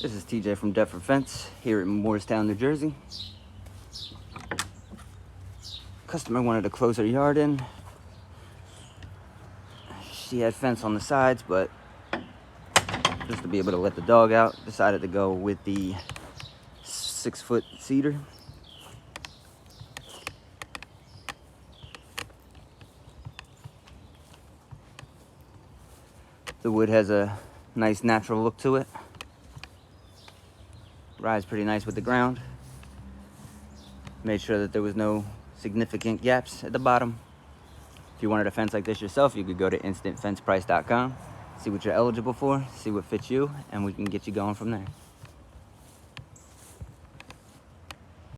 This is TJ from Deptford Fence here in Moorestown, New Jersey. Customer wanted to close her yard in. She had fence on the sides, but just to be able to let the dog out, decided to go with the 6-foot cedar. The wood has a nice natural look to it. Rides pretty nice with the ground. Made sure that there was no significant gaps at the bottom. If you wanted a fence like this yourself, you could go to instantfenceprice.com, see what you're eligible for, see what fits you, and we can get you going from there.